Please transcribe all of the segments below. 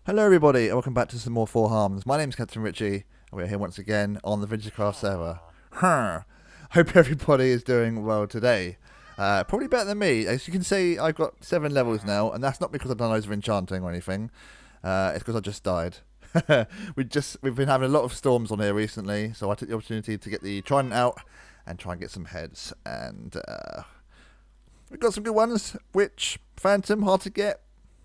Hello everybody and welcome back to some more Four Harms. My name's Captain Richie and we're here once again on the VintageCraft server. Hope everybody is doing well today. Probably better than me. As you can see, I've got 7 levels now, and that's not because I've done loads of enchanting or anything. It's because I just died. We've been having a lot of storms on here recently, so I took the opportunity to get the trident out and try and get some heads. And we've got some good ones. Witch, Phantom, hard to get.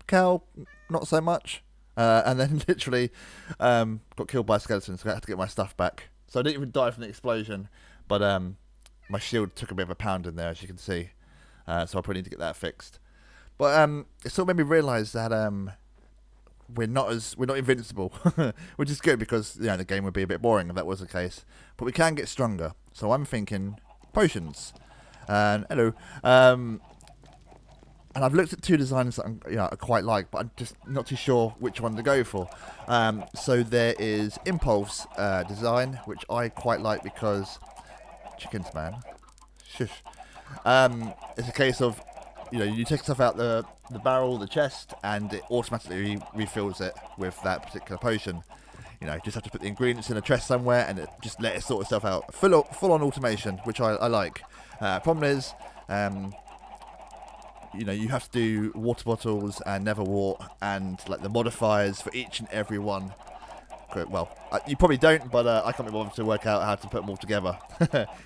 Cow, not so much. And then literally got killed by a skeleton, so I had to get my stuff back. So I didn't even die from the explosion, but my shield took a bit of a pound in there, as you can see. So I probably need to get that fixed. But it sort of made me realise that we're not invincible, which is good because the game would be a bit boring if that was the case. But we can get stronger. So I'm thinking potions. And hello. And I've looked at 2 designs that I quite like, but I'm just not too sure which one to go for. So there is Impulse design, which I quite like because chickens, man, shush. It's a case of you take stuff out the barrel, the chest, and it automatically refills it with that particular potion. You just have to put the ingredients in a chest somewhere, and it just let it sort itself out. Full on automation, which I like. Problem is. You have to do water bottles and never wart and like the modifiers for each and every one. Well, you probably don't, but I can't be bothered to work out how to put them all together.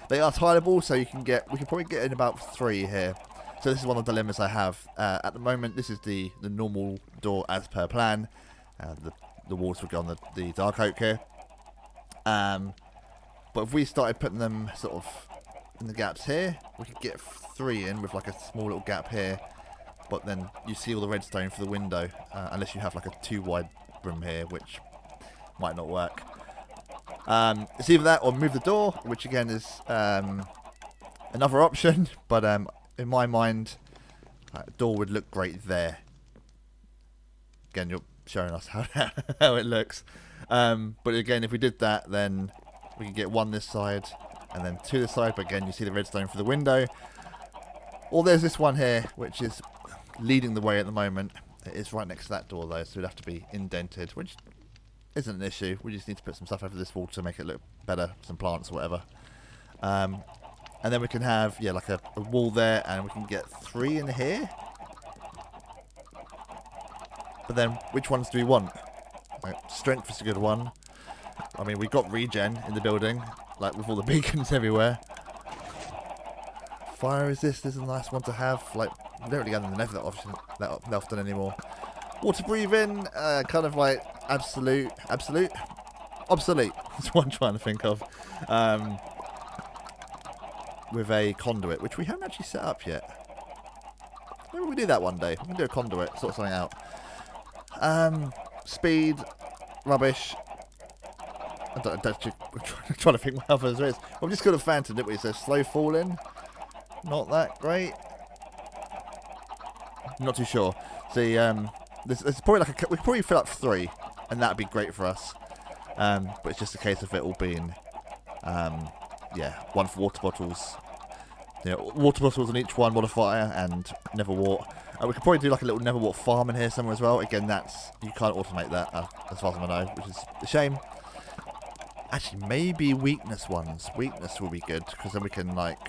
They are tileable, so we can probably get in about 3 here. So this is one of the dilemmas I have at the moment. This is the normal door as per plan. The walls will go on the dark oak here. But if we started putting them sort of in the gaps here, we could get 3 in with like a small little gap here, but then you see all the redstone for the window, unless you have like a too wide room here, which might not work. It's either that or move the door, which again is another option, but in my mind, a door would look great there. Again, you're showing us how it looks, but again, if we did that, then we could get 1 this side and then 2 this side, but again you see the redstone for the window. Or there's this one here, which is leading the way at the moment. It is right next to that door though, so it'd have to be indented, which isn't an issue. We just need to put some stuff over this wall to make it look better, some plants or whatever. And then we can have like a wall there, and we can get 3 in here. But then which ones do we want? Strength is a good one. I mean, we got regen in the building, like with all the beacons everywhere. Fire resist is a nice one to have. Like, we don't really get in the nether that often anymore. Water breathing, kind of like obsolete. That's what I'm trying to think of. With a conduit, which we haven't actually set up yet. Maybe we do that one day. We can do a conduit, sort something out. Speed, rubbish. I'm trying to think what others there is. Well, we just got a Phantom, didn't we? So slow falling. Not that great. I'm not too sure. See, there's probably we could probably fill up 3, and that'd be great for us. But it's just a case of it all being, 1 for water bottles. Water bottles on each one, modifier, and never wart. We could probably do like a little never wart farm in here somewhere as well. Again, you can't automate that as far as I know, which is a shame. Actually, maybe weakness ones. Weakness will be good, because then we can, like,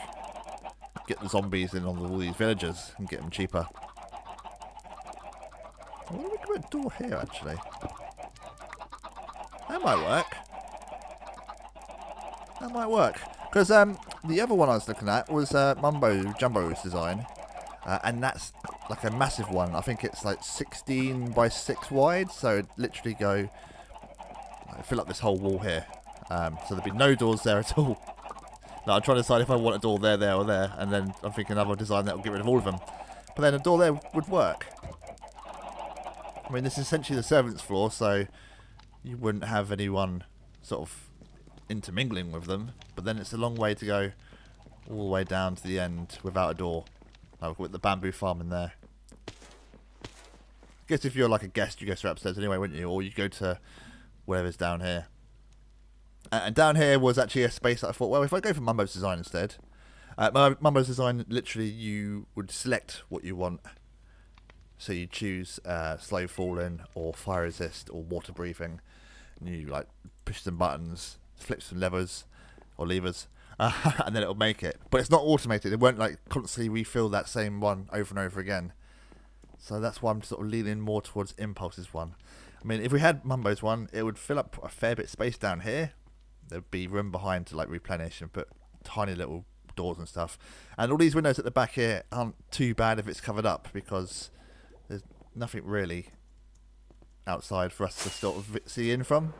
get the zombies in on all these villagers and get them cheaper. I wonder if we can put a door here, actually. That might work. That might work. Because the other one I was looking at was MumboJumbo's design. And that's like a massive one. I think it's like 16 by 6 wide. So it'd literally go... fill up this whole wall here. So there'd be no doors there at all. Now I'm trying to decide if I want a door there, or there, and then I'm thinking another design that will get rid of all of them. But then a door there would work. I mean, this is essentially the servants' floor, so you wouldn't have anyone sort of intermingling with them. But then it's a long way to go all the way down to the end without a door. Like with the bamboo farm in there. I guess if you're like a guest, you go straight upstairs anyway, wouldn't you? Or you go to wherever's down here. And down here was actually a space that I thought, well, if I go for Mumbo's design instead. Mumbo's design, literally, you would select what you want. So you choose slow falling or fire resist or water breathing, and you like push some buttons, flip some levers or levers, and then it'll make it. But it's not automated. It won't like constantly refill that same one over and over again. So that's why I'm sort of leaning more towards Impulse's one. I mean, if we had Mumbo's one, it would fill up a fair bit of space down here. There'd be room behind to like replenish and put tiny little doors and stuff. And all these windows at the back here aren't too bad if it's covered up, because there's nothing really outside for us to sort of see in from.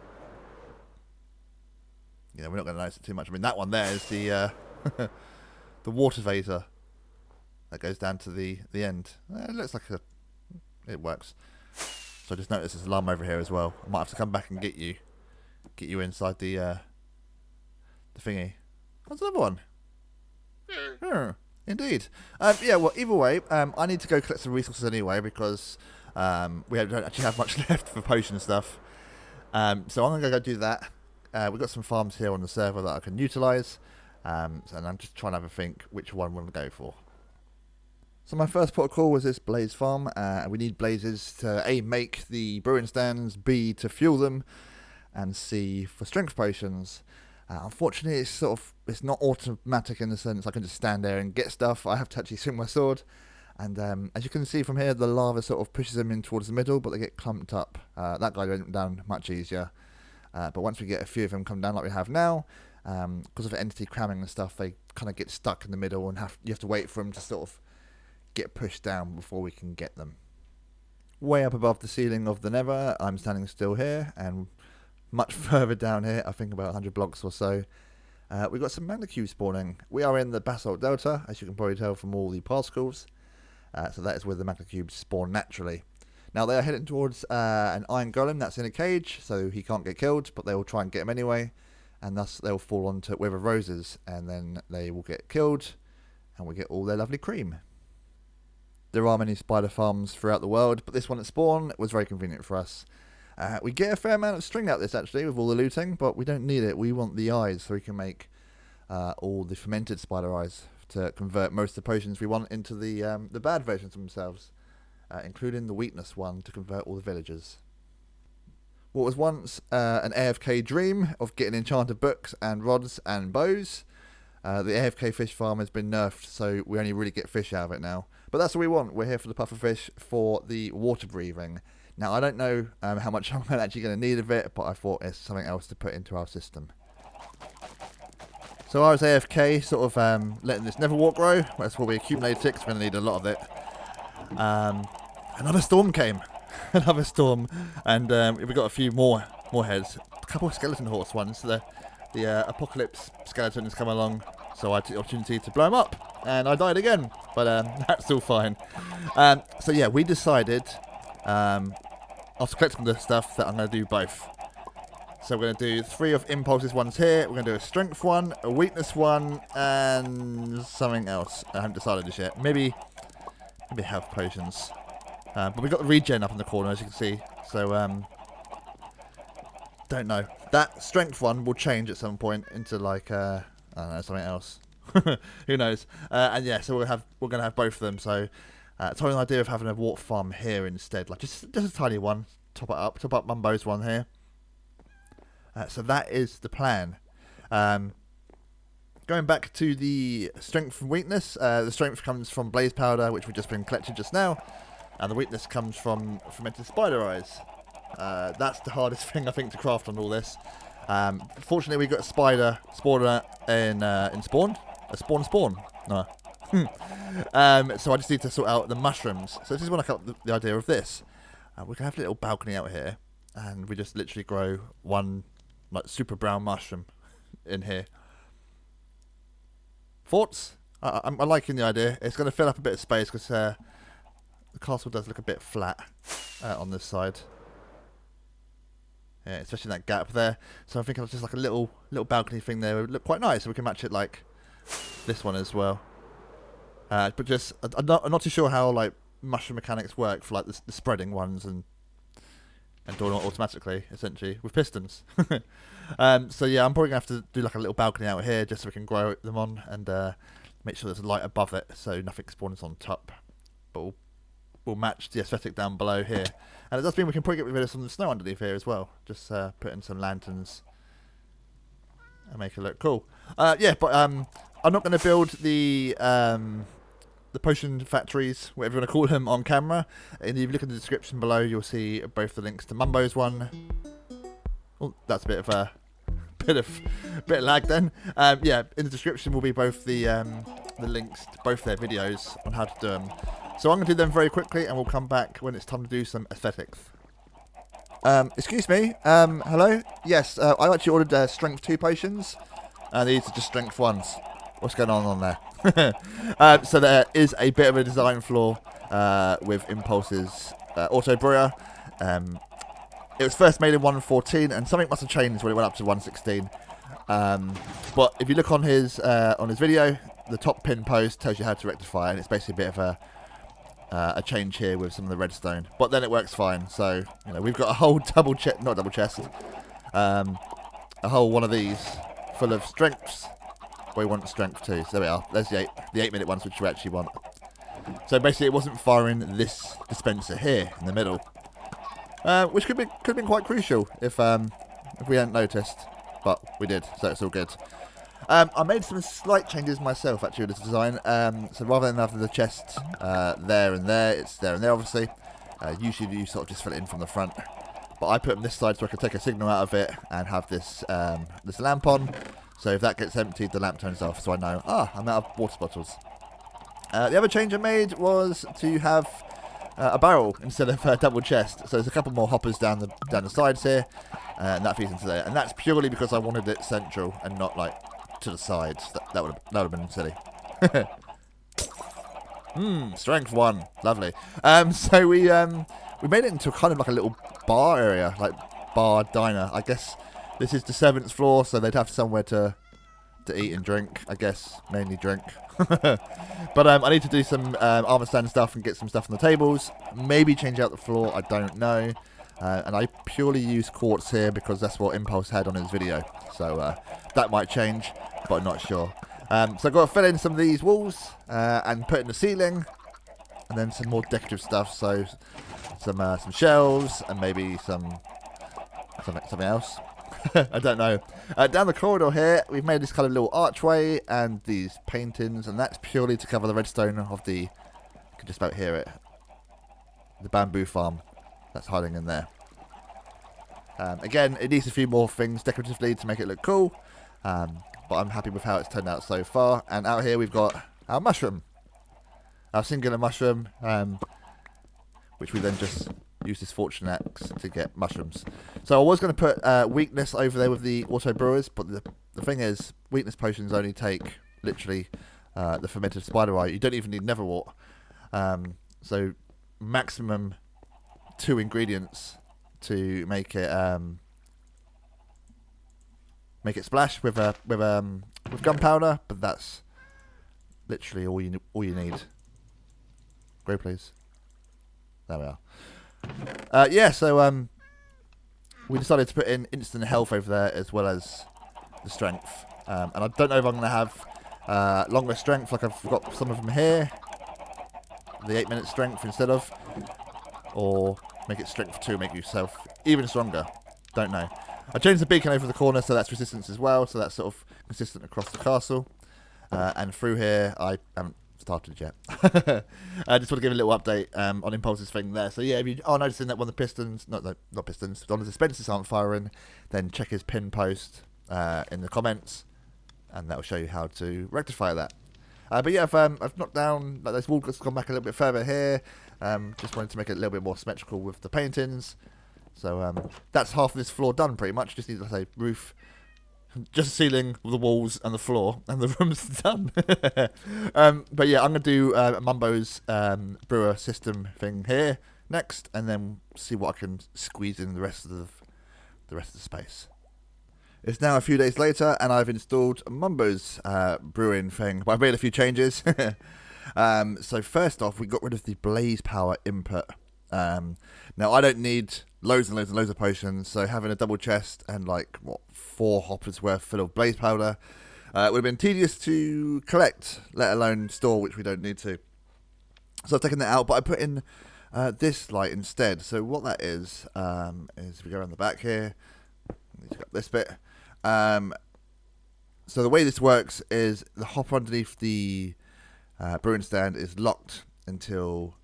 You know, we're not going to notice it too much. I mean, that one there is the the water vaser that goes down to the end. It looks like it works. So I just noticed there's an alarm over here as well. I might have to come back and get you inside the thingy. That's another one. Indeed. Yeah, well, either way, I need to go collect some resources anyway, because we don't actually have much left for potion stuff. So I'm going to go do that. We've got some farms here on the server that I can utilise. And I'm just trying to have a think which one we're going to go for. So my first port of call was this blaze farm. We need blazes to A, make the brewing stands, B, to fuel them, and C, for strength potions. Unfortunately, it's not automatic in the sense I can just stand there and get stuff. I have to actually swing my sword, and as you can see from here, the lava sort of pushes them in towards the middle, but they get clumped up. That guy went down much easier, but once we get a few of them come down like we have now, because of the entity cramming and stuff, they kind of get stuck in the middle, and you have to wait for them to sort of get pushed down before we can get them. Way up above the ceiling of the Nether, I'm standing still here, and much further down here, I think about 100 blocks or so, we've got some magma cubes spawning. We are in the basalt delta, as you can probably tell from all the particles, so that is where the magma cubes spawn naturally. Now they are heading towards an iron golem that's in a cage, so he can't get killed, but they will try and get him anyway, and thus they will fall onto wither roses, and then they will get killed, and we get all their lovely cream. There are many spider farms throughout the world, but this one at spawn was very convenient for us. We get a fair amount of string out of this actually with all the looting, but we don't need it. We want the eyes so we can make all the fermented spider eyes to convert most of the potions we want into the bad versions of themselves, including the weakness one to convert all the villagers. What was once an AFK dream of getting enchanted books and rods and bows, the AFK Fish Farm has been nerfed, so we only really get fish out of it now. But that's what we want. We're here for the puffer fish for the water breathing. Now, I don't know how much I'm actually going to need of it, but I thought it's something else to put into our system. So I was AFK, sort of letting this nether wart grow. That's what we accumulated it, because we're going to need a lot of it. Another storm came. Another storm. And we got a few more heads. A couple of skeleton horse ones. The apocalypse skeleton has come along, so I took the opportunity to blow him up. And I died again, but that's all fine. So yeah, we decided... after collecting the stuff, that I'm going to do both. So we're going to do 3 of Impulse's ones here. We're going to do a strength one, a weakness one, and something else. I haven't decided this yet. Maybe health potions. But we've got the regen up in the corner, as you can see. So don't know. That strength one will change at some point into like I don't know, something else. Who knows? And yeah, so we're going to have both of them. So. Told an idea of having a wart farm here instead, like just a tiny one. Top up Mumbo's one here. So that is the plan. Going back to the strength and weakness, the strength comes from blaze powder, which we've just been collected just now, and the weakness comes from fermented spider eyes. That's the hardest thing I think to craft on all this. Fortunately, we got a spider spawner in spawn. A spawn. No. So I just need to sort out the mushrooms. So this is when I got the idea of this. We can have a little balcony out here, and we just literally grow one like super brown mushroom in here. Thoughts? I'm liking the idea. It's going to fill up a bit of space because the castle does look a bit flat on this side. Yeah, especially that gap there. So I think it's just like a little balcony thing there. It would look quite nice. So we can match it like this one as well. But just I'm not too sure how like mushroom mechanics work for like the spreading ones and doing it automatically, essentially with pistons. So yeah, I'm probably gonna have to do like a little balcony out here just so we can grow them on and make sure there's a light above it so nothing spawns on top. But we'll will match the aesthetic down below here. And it does mean we can probably get rid of some of the snow underneath here as well. Just put in some lanterns and make it look cool. Yeah, but I'm not going to build the potion factories, whatever you want to call them, on camera. And if you look in the description below, you'll see both the links to Mumbo's one. Oh, that's a bit of bit of lag then. Yeah, in the description will be both the links to both their videos on how to do them. So I'm going to do them very quickly, and we'll come back when it's time to do some aesthetics. Excuse me. Hello. Yes, I actually ordered strength 2 potions. These are just strength 1s. What's going on there? So there is a bit of a design flaw with Impulse's auto brewer. It was first made in 1.14, and something must have changed when it went up to 1.16. But if you look on his video, the top pin post tells you how to rectify, and it's basically a bit of a change here with some of the redstone. But then it works fine. So we've got a whole not double chest, a whole one of these full of strengths. We want strength 2. So there we are. There's the 8-minute ones, which you actually want. So basically, it wasn't firing this dispenser here in the middle. Which could have been quite crucial if we hadn't noticed, but we did, so it's all good. I made some slight changes myself actually with this design. So rather than having the chest there and there, it's there and there obviously. Usually you sort of just fill it in from the front, but I put them this side so I can take a signal out of it and have this this lamp on. So if that gets emptied, the lamp turns off, so I know I'm out of water bottles. The other change I made was to have a barrel instead of a double chest. So there's a couple more hoppers down the sides here, and that feeds into there. And that's purely because I wanted it central and not like to the sides. That would have been silly. Strength 1, lovely. So we made it into kind of like a little bar area, like bar diner. I guess this is the servants' floor, so they'd have somewhere to eat and drink. I guess mainly drink. But I need to do some armor stand stuff and get some stuff on the tables. Maybe change out the floor, I don't know. And I purely use quartz here because that's what Impulse had on his video. So that might change, but I'm not sure. So I've got to fill in some of these walls and put in the ceiling. And then some more decorative stuff. So some shelves and maybe something else. I don't know. Down the corridor here, we've made this kind of little archway and these paintings, and that's purely to cover the redstone of the, you can just about hear it, the bamboo farm that's hiding in there. Again, it needs a few more things decoratively to make it look cool, but I'm happy with how it's turned out so far. And out here we've got our mushroom, our singular mushroom, which we then just use this fortune axe to get mushrooms. So I was going to put weakness over there with the auto brewers, but the thing is, weakness potions only take literally the fermented spider eye. You don't even need netherwort. So maximum 2 ingredients to make it splash with gunpowder, but that's literally all you need. Grow, please. There we are. Yeah, so we decided to put in instant health over there as well as the strength. And I don't know if I'm going to have longer strength, like I've got some of them here, the 8-minute strength instead of, or make it strength 2, make yourself even stronger. Don't know. I changed the beacon over the corner, so that's resistance as well, so that's sort of consistent across the castle. And through here, I haven't started yet. I just want to give a little update on Impulse's thing there. So yeah, if you are noticing that one of the pistons, not pistons, one of the dispensers aren't firing, then check his pin post in the comments, and that will show you how to rectify that. But yeah, I've knocked down, like this wall has gone back a little bit further here. Just wanted to make it a little bit more symmetrical with the paintings. So that's half of this floor done pretty much. Just need to say roof, just the ceiling, the walls, and the floor, and the room's done. But yeah, I'm gonna do Mumbo's brewer system thing here next, and then see what I can squeeze in the rest of the space. It's now a few days later, and I've installed Mumbo's brewing thing. But I've made a few changes. So first off, we got rid of the blaze power input. Now I don't need loads and loads and loads of potions, so having a double chest and like 4 hoppers worth full of blaze powder would have been tedious to collect, let alone store, which we don't need to. So I've taken that out, but I put in this light instead. So what that is we go around the back here. Need to cut this bit. So the way this works is the hopper underneath the brewing stand is locked until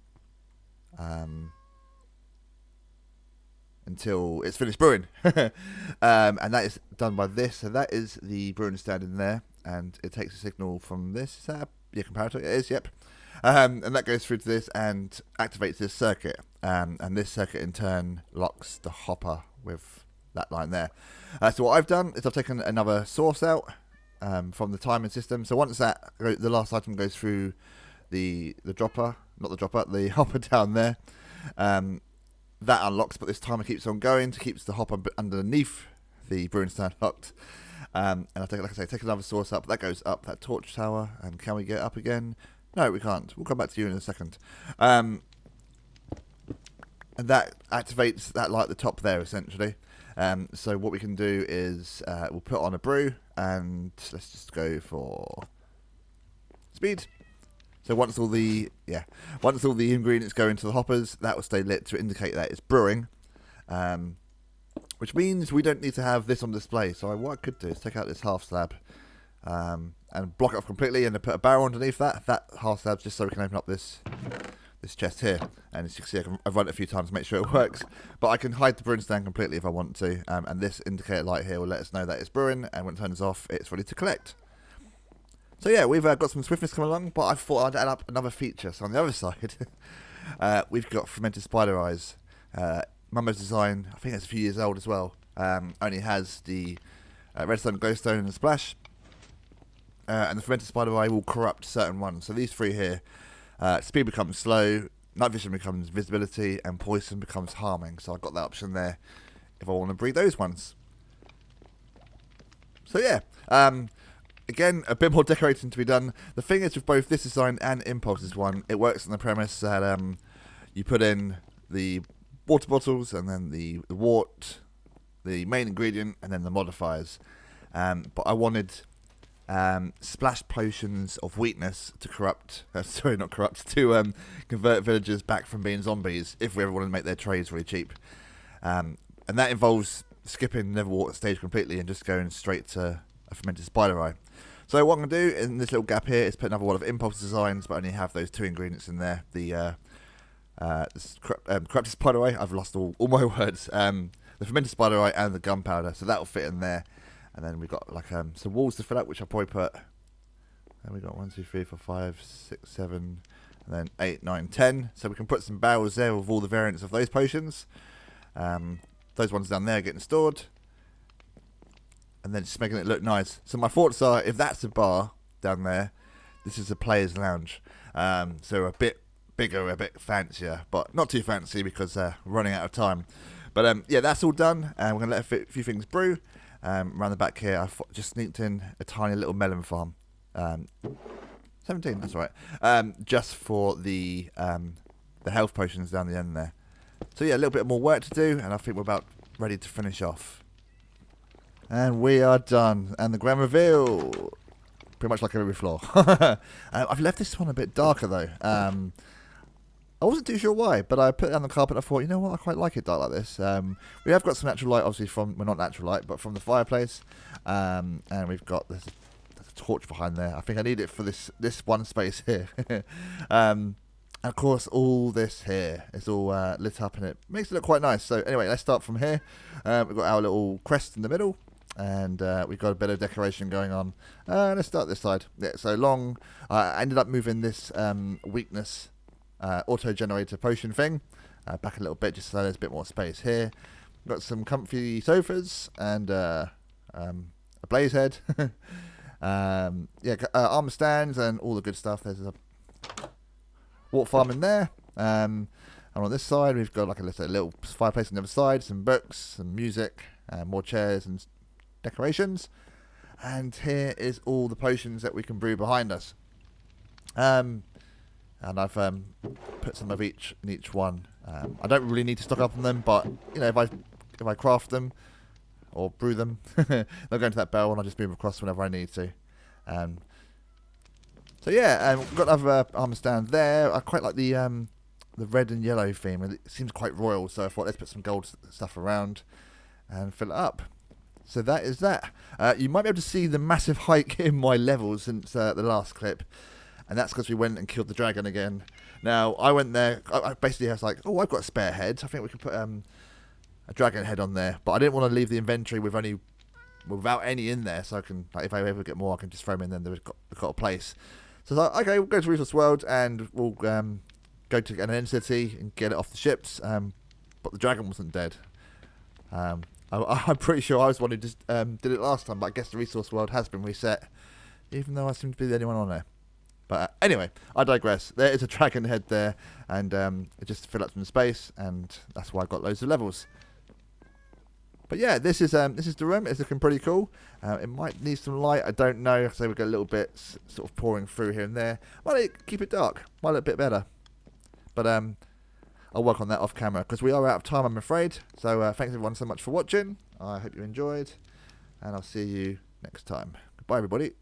it's finished brewing. And that is done by this. So that is the brewing stand in there, and it takes a signal from this. Is that a comparator? It is, yep. And that goes through to this and activates this circuit. And this circuit in turn locks the hopper with that line there. So what I've done is I've taken another source out from the timing system. So once the last item goes through the dropper, not the dropper, the hopper down there, that unlocks, but this timer keeps on going to keeps the hopper underneath the brewing stand locked. And I take, like I say, take another source up. That goes up that torch tower, and can we get up again? No, we can't. We'll come back to you in a second. And that activates that light at the top there, essentially. So what we can do is we'll put on a brew, and let's just go for speed. So once all the ingredients go into the hoppers, that will stay lit to indicate that it's brewing, which means we don't need to have this on display. So what I could do is take out this half slab and block it off completely, and then put a barrel underneath that half slab, just so we can open up this chest here. And as you can see, I've run it a few times to make sure it works, but I can hide the brewing stand completely if I want to. And this indicator light here will let us know that it's brewing, and when it turns off, it's ready to collect. So yeah, we've got some swiftness coming along, but I thought I'd add up another feature. So on the other side, we've got fermented spider eyes. Mumbo's design, I think it's a few years old as well. Only has the redstone, glowstone, and splash. And the fermented spider eye will corrupt certain ones. So these three here, speed becomes slow, night vision becomes visibility, and poison becomes harming. So I've got that option there if I want to breed those ones. So yeah. Again, a bit more decorating to be done. The thing is with both this design and Impulse's one, it works on the premise that you put in the water bottles, and then the wort, the main ingredient, and then the modifiers. But I wanted splash potions of weakness to convert villagers back from being zombies if we ever want to make their trades really cheap. And that involves skipping the Neverwater stage completely and just going straight to a fermented spider eye. So what I'm going to do in this little gap here is put another one of Impulse designs, but only have those two ingredients in there. The corrupted spider eye, I've lost all my words. The fermented spider eye and the gunpowder, so that will fit in there. And then we've got like some walls to fill up, which I'll probably put. And we've got 1, 2, 3, 4, 5, 6, 7, and then 8, 9, 10. So we can put some barrels there with all the variants of those potions. Those ones down there getting stored. And then just making it look nice. So my thoughts are, if that's a bar down there, this is a player's lounge. So a bit bigger, a bit fancier, but not too fancy because we're running out of time. But yeah, that's all done, and we're going to let a few things brew. Around the back here, I've just sneaked in a tiny little melon farm. 17, that's right. Just for the health potions down the end there. So yeah, a little bit more work to do, and I think we're about ready to finish off. And we are done. And the grand reveal, pretty much like every Flaw. I've left this one a bit darker though. I wasn't too sure why, but I put it on the carpet and I thought, you know what, I quite like it dark like this. We have got some natural light, obviously from, well, not natural light, but from the fireplace. And we've got there's a torch behind there. I think I need it for this one space here. And of course, all this here is all lit up, and it makes it look quite nice. So anyway, let's start from here. We've got our little crest in the middle. And we've got a bit of decoration going on. Let's start this side. Yeah, so long. I ended up moving this weakness auto-generator potion thing back a little bit, just so there's a bit more space here. Got some comfy sofas and a blaze head. Armor stands and all the good stuff. There's a water farm in there. And on this side, we've got like a little fireplace on the other side, some books, some music, more chairs and decorations. And here is all the potions that we can brew behind us. And I've put some of each in each one. I don't really need to stock up on them, but you know, if I craft them or brew them, they'll go into that barrel, and I'll just move across whenever I need to. So yeah, we've got another armor stand there. I quite like the the red and yellow theme, and it seems quite royal, so I thought let's put some gold stuff around and fill it up. So that is that. You might be able to see the massive hike in my levels since the last clip, and that's because we went and killed the dragon again. Now, I went there, I basically was like, oh, I've got a spare head, I think we can put a dragon head on there, but I didn't want to leave the inventory without any in there, so I can, like, if I ever get more, I can just throw them in, then they've got a place. So I was like, okay, we'll go to Resource World, and we'll go to an end city and get it off the ships, but the dragon wasn't dead. I'm pretty sure I was the one who just did it last time, but I guess the Resource World has been reset, even though I seem to be the only one on there. But anyway, I digress. There is a dragon head there, and it just filled up some space, and that's why I got loads of levels. But yeah, this is the room. It's looking pretty cool. It might need some light. I don't know. So we've got a little bit sort of pouring through here and there. Might keep it dark. Might look a bit better. But I'll work on that off camera because we are out of time, I'm afraid. So thanks everyone so much for watching. I hope you enjoyed, and I'll see you next time. Goodbye, everybody.